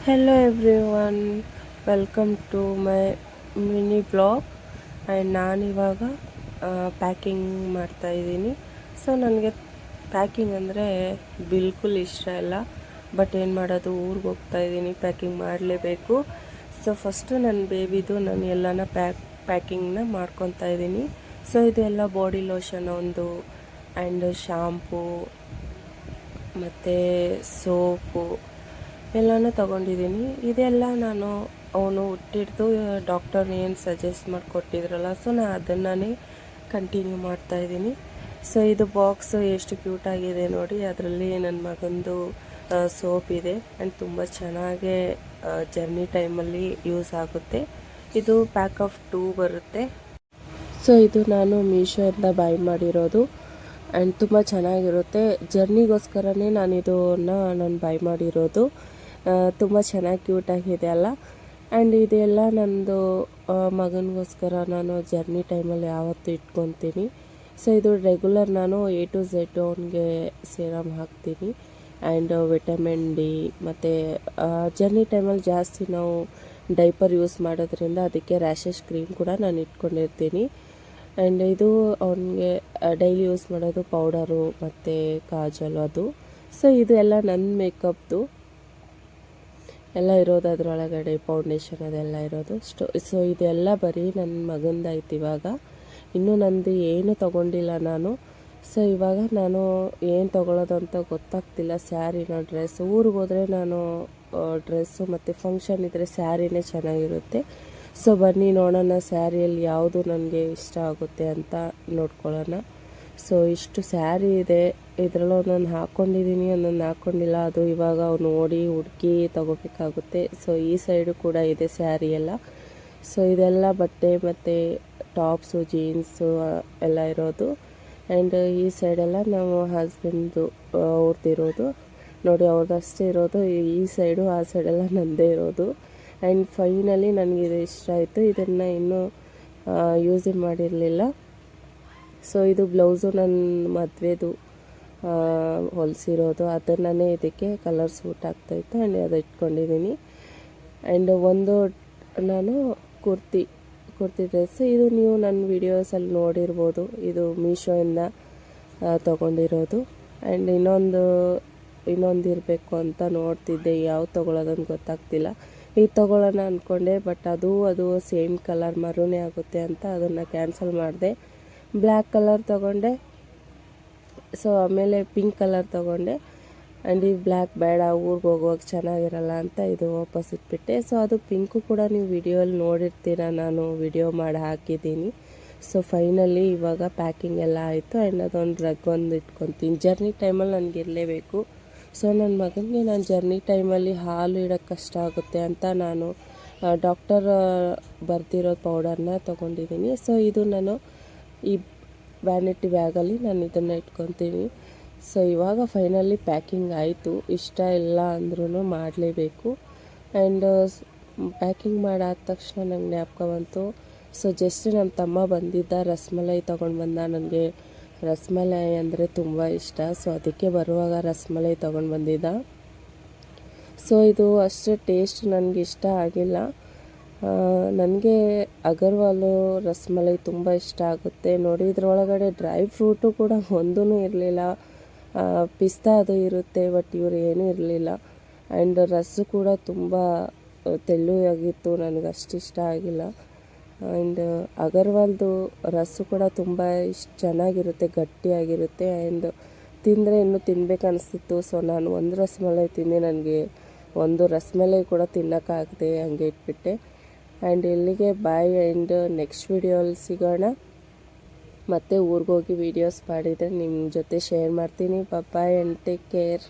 Hello everyone, welcome to my mini blog. And ನಾನಿವಾಗ packing ಮಾಡ್ತಾಯಿದ್ದೀನಿ. So ನನಗೆ packing ಅಂದರೆ ಬಿಲ್ಕುಲ್ ಇಷ್ಟ ಇಲ್ಲ. ಬಟ್ ಏನು ಮಾಡೋದು, ಊರಿಗೆ ಹೋಗ್ತಾಯಿದ್ದೀನಿ, ಪ್ಯಾಕಿಂಗ್ ಮಾಡಲೇಬೇಕು. ಸೊ ಫಸ್ಟು ನನ್ನ ಬೇಬಿದು ನಾನು ಎಲ್ಲನ ಪ್ಯಾಕಿಂಗ್ನ ಮಾಡ್ಕೊತಾ ಇದ್ದೀನಿ. ಸೊ ಇದೆಲ್ಲ ಬಾಡಿ ಲೋಷನ್ ಒಂದು, ಆ್ಯಂಡ್ ಶಾಂಪೂ ಮತ್ತು ಸೋಪು ಎಲ್ಲನೂ ತೊಗೊಂಡಿದ್ದೀನಿ. ಇದೆಲ್ಲ ನಾನು ಅವನು ಹುಟ್ಟಿಡ್ದು ಡಾಕ್ಟರ್ ಏನು ಸಜೆಸ್ಟ್ ಮಾಡಿಕೊಟ್ಟಿದ್ರಲ್ಲ, ಸೊ ನಾನು ಅದನ್ನೇ ಕಂಟಿನ್ಯೂ ಮಾಡ್ತಾಯಿದ್ದೀನಿ. ಸೊ ಇದು ಬಾಕ್ಸು ಎಷ್ಟು ಕ್ಯೂಟಾಗಿದೆ ನೋಡಿ. ಅದರಲ್ಲಿ ನನ್ನ ಮಗಂದು ಸೋಪ್ ಇದೆ ಆ್ಯಂಡ್ ತುಂಬ ಚೆನ್ನಾಗೇ ಜರ್ನಿ ಟೈಮಲ್ಲಿ ಯೂಸ್ ಆಗುತ್ತೆ. ಇದು ಪ್ಯಾಕ್ ಆಫ್ 2 ಬರುತ್ತೆ. ಸೊ ಇದು ನಾನು ಮೀಶೋಯಿಂದ ಬೈ ಮಾಡಿರೋದು ಆ್ಯಂಡ್ ತುಂಬ ಚೆನ್ನಾಗಿರುತ್ತೆ. ಜರ್ನಿಗೋಸ್ಕರನೇ ನಾನು ಬೈ ಮಾಡಿರೋದು. ತುಂಬ ಚೆನ್ನಾಗಿ ಕ್ಯೂಟಾಗಿದೆ ಅಲ್ಲ. ಆ್ಯಂಡ್ ಇದೆಲ್ಲ ನನ್ನದು ಮಗನಿಗೋಸ್ಕರ ನಾನು ಜರ್ನಿ ಟೈಮಲ್ಲಿ ಯಾವತ್ತೂ ಇಟ್ಕೊತೀನಿ. ಸೊ ಇದು ರೆಗ್ಯುಲರ್ ನಾನು A to Z ಅವನಿಗೆ ಸೀರಮ್ ಹಾಕ್ತೀನಿ ಆ್ಯಂಡ್ ವಿಟಮಿನ್ ಡಿ. ಮತ್ತು ಜರ್ನಿ ಟೈಮಲ್ಲಿ ಜಾಸ್ತಿ ನಾವು ಡೈಪರ್ ಯೂಸ್ ಮಾಡೋದ್ರಿಂದ ಅದಕ್ಕೆ ರ್ಯಾಷಸ್ ಕ್ರೀಮ್ ಕೂಡ ನಾನು ಇಟ್ಕೊಂಡಿರ್ತೀನಿ. ಆ್ಯಂಡ್ ಇದು ಅವನಿಗೆ ಡೈಲಿ ಯೂಸ್ ಮಾಡೋದು ಪೌಡರು ಮತ್ತು ಕಾಜಲ್ ಅದು. ಸೊ ಇದು ಎಲ್ಲ ನನ್ನ ಮೇಕಪ್ದು ಎಲ್ಲ ಇರೋದು, ಅದರೊಳಗಡೆ ಫೌಂಡೇಶನ್ ಅದೆಲ್ಲ ಇರೋದು. ಸೊ ಇದೆಲ್ಲ ಬರೀ ನನ್ನ ಮಗಂದಾಯ್ತು. ಇವಾಗ ಇನ್ನೂ ನಂದು ಏನು ತೊಗೊಂಡಿಲ್ಲ ನಾನು. ಸೊ ಇವಾಗ ನಾನು ಏನು ತೊಗೊಳ್ಳೋದು ಅಂತ ಗೊತ್ತಾಗ್ತಿಲ್ಲ. ಸ್ಯಾರಿನ ಡ್ರೆಸ್, ಊರಿಗೆ ಹೋದರೆ ನಾನು ಡ್ರೆಸ್ಸು ಮತ್ತು ಫಂಕ್ಷನ್ ಇದ್ದರೆ ಸ್ಯಾರಿನೇ ಚೆನ್ನಾಗಿರುತ್ತೆ. ಸೊ ಬನ್ನಿ ನೋಡೋಣ ಸ್ಯಾರಿಯಲ್ಲಿ ಯಾವುದು ನನಗೆ ಇಷ್ಟ ಆಗುತ್ತೆ ಅಂತ ನೋಡ್ಕೊಳ್ಳೋಣ. ಸೊ ಇಷ್ಟು ಸ್ಯಾರಿ ಇದೆ, ಇದರಲ್ಲೂ ಒಂದೊಂದು ಹಾಕ್ಕೊಂಡಿದ್ದೀನಿ, ಒಂದೊಂದು ಹಾಕ್ಕೊಂಡಿಲ್ಲ. ಅದು ಇವಾಗ ಅವ್ನು ನೋಡಿ ಹುಡುಕಿ ತೊಗೋಬೇಕಾಗುತ್ತೆ. ಸೊ ಈ ಸೈಡು ಕೂಡ ಇದೆ ಸ್ಯಾರಿ ಎಲ್ಲ. ಸೊ ಇದೆಲ್ಲ ಬಟ್ಟೆ ಮತ್ತು ಟಾಪ್ಸು, ಜೀನ್ಸು ಎಲ್ಲ ಇರೋದು. ಆ್ಯಂಡ್ ಈ ಸೈಡೆಲ್ಲ ನಾವು ಹಸ್ಬೆಂಡ್ದು ಅವ್ರದ್ದಿರೋದು ನೋಡಿ, ಅವ್ರದ್ದಷ್ಟೇ ಇರೋದು ಈ ಸೈಡು. ಆ ಸೈಡೆಲ್ಲ ನನ್ನದೇ ಇರೋದು. ಆ್ಯಂಡ್ ಫೈನಲಿ ನನಗಿದು ಇಷ್ಟ ಆಯಿತು. ಇದನ್ನು ಇನ್ನೂ ಯೂಸೇ ಮಾಡಿರಲಿಲ್ಲ. ಸೊ ಇದು ಬ್ಲೌಸು ನನ್ನ ಮದುವೆದು ಹೊಲಿಸಿರೋದು. ಅದನ್ನೇ ಇದಕ್ಕೆ ಕಲರ್ ಸೂಟ್ ಆಗ್ತಾಯಿತ್ತು ಆ್ಯಂಡ್ ಅದು ಇಟ್ಕೊಂಡಿದ್ದೀನಿ. ಆ್ಯಂಡ್ ಒಂದು ನಾನು ಕುರ್ತಿ ಡ್ರೆಸ್, ಇದು ನೀವು ನನ್ನ ವೀಡಿಯೋಸಲ್ಲಿ ನೋಡಿರ್ಬೋದು. ಇದು ಮೀಶೋಯಿಂದ ತೊಗೊಂಡಿರೋದು. ಆ್ಯಂಡ್ ಇನ್ನೊಂದು ಇರಬೇಕು ಅಂತ ನೋಡ್ತಿದ್ದೆ, ಯಾವ್ದು ತೊಗೊಳೋದಂತ ಗೊತ್ತಾಗ್ತಿಲ್ಲ. ಇದು ತೊಗೊಳ್ಳೋಣ ಅಂದ್ಕೊಂಡೆ, ಬಟ್ ಅದು ಸೇಮ್ ಕಲರ್ ಮರೂನೇ ಆಗುತ್ತೆ ಅಂತ ಅದನ್ನು ಕ್ಯಾನ್ಸಲ್ ಮಾಡಿದೆ. ಬ್ಲ್ಯಾಕ್ ಕಲರ್ ತೊಗೊಂಡೆ. ಸೊ ಆಮೇಲೆ ಪಿಂಕ್ ಕಲರ್ ತೊಗೊಂಡೆ. ಆ್ಯಂಡ್ ಈ ಬ್ಲ್ಯಾಕ್ ಬೇಡ, ಊರಿಗೆ ಹೋಗುವಾಗ ಚೆನ್ನಾಗಿರಲ್ಲ ಅಂತ ಇದು ವಾಪಸ್ ಇಟ್ಬಿಟ್ಟೆ. ಸೊ ಅದು ಪಿಂಕು ಕೂಡ ನೀವು ವಿಡಿಯೋಲ್ಲಿ ನೋಡಿರ್ತೀರ, ನಾನು ವಿಡಿಯೋ ಮಾಡಿ ಹಾಕಿದ್ದೀನಿ. ಸೊ ಫೈನಲಿ ಇವಾಗ ಪ್ಯಾಕಿಂಗ್ ಎಲ್ಲ ಆಯಿತು. ಆ್ಯಂಡ್ ಅದೊಂದು ರಗ್ ಒಂದು ಇಟ್ಕೊತೀನಿ. ಜರ್ನಿ ಟೈಮಲ್ಲಿ ನನಗೆ ಇರಲೇಬೇಕು. ಸೊ ನನ್ನ ಮಗನಿಗೆ ನಾನು ಜರ್ನಿ ಟೈಮಲ್ಲಿ ಹಾಲು ಇಡೋಕ್ಕೆ ಕಷ್ಟ ಆಗುತ್ತೆ ಅಂತ ನಾನು ಡಾಕ್ಟರ್ ಬರ್ದಿರೋ ಪೌಡರ್ನ ತೊಗೊಂಡಿದ್ದೀನಿ. ಸೊ ಇದು ನಾನು ಈ ವ್ಯಾನಿಟಿ ಬ್ಯಾಗಲ್ಲಿ ನಾನು ಇದನ್ನು ಇಟ್ಕೊತೀನಿ. ಸೊ ಇವಾಗ ಫೈನಲಿ ಪ್ಯಾಕಿಂಗ್ ಆಯಿತು. ಇಷ್ಟ ಇಲ್ಲ ಅಂದ್ರೂ ಮಾಡಲೇಬೇಕು. ಆ್ಯಂಡ್ ಪ್ಯಾಕಿಂಗ್ ಮಾಡಾದ ತಕ್ಷಣ ನಂಗೆ ಜ್ಞಾಪಕ ಬಂತು. ಸೊ ಜಸ್ಟ್ ನಮ್ಮ ತಮ್ಮ ಬಂದಿದ್ದ, ರಸ್ಮಲೈ ತೊಗೊಂಡು ಬಂದ. ನನಗೆ ರಸ್ಮಲೈ ಅಂದರೆ ತುಂಬ ಇಷ್ಟ. ಸೊ ಅದಕ್ಕೆ ಬರುವಾಗ ರಸ್ಮಲೈ ತೊಗೊಂಡು ಬಂದಿದ್ದ. ಸೊ ಇದು ಅಷ್ಟು ಟೇಸ್ಟ್ ನನಗೆ ಇಷ್ಟ ಆಗಿಲ್ಲ. ನನಗೆ ಅಗರ್ವಾಲು ರಸ್ಮಲೈ ತುಂಬ ಇಷ್ಟ ಆಗುತ್ತೆ ನೋಡಿ. ಇದರೊಳಗಡೆ ಡ್ರೈ ಫ್ರೂಟು ಕೂಡ ಒಂದೂ ಇರಲಿಲ್ಲ. ಪಿಸ್ತಾ ಅದು ಇರುತ್ತೆ, ಬಟ್ ಇವರು ಏನೂ ಇರಲಿಲ್ಲ. ಆ್ಯಂಡ್ ರಸ್ಸು ಕೂಡ ತುಂಬ ತೆಳ್ಳಗಾಗಿತ್ತು, ನನಗೆ ಅಷ್ಟು ಇಷ್ಟ ಆಗಿಲ್ಲ. ಆ್ಯಂಡ್ ಅಗರ್ವಾಲ್ದು ರಸ್ಸು ಕೂಡ ತುಂಬ ಚೆನ್ನಾಗಿರುತ್ತೆ, ಗಟ್ಟಿಯಾಗಿರುತ್ತೆ. ಆ್ಯಂಡ್ ತಿಂದರೆ ಇನ್ನೂ ತಿನ್ಬೇಕು ಅನಿಸ್ತಿತ್ತು. ಸೊ ನಾನು ಒಂದು ರಸ್ಮಲೈ ತಿಂದೆ, ನನಗೆ ಒಂದು ರಸ್ಮಲೈ ಕೂಡ ತಿನ್ನೋಕ್ಕಾಗದೆ ಹಂಗೆ ಇಟ್ಬಿಟ್ಟೆ. ಆ್ಯಂಡ್ ಇಲ್ಲಿಗೆ ಬಾಯ್. ಆ್ಯಂಡ್ ನೆಕ್ಸ್ಟ್ ವಿಡಿಯೋಲ್ಲಿ ಸಿಗೋಣ. ಮತ್ತು ಊರಿಗೋಗಿ ವೀಡಿಯೋಸ್ ಮಾಡಿದರೆ ನಿಮ್ಮ ಜೊತೆ ಶೇರ್ ಮಾಡ್ತೀನಿ. Boy and take care.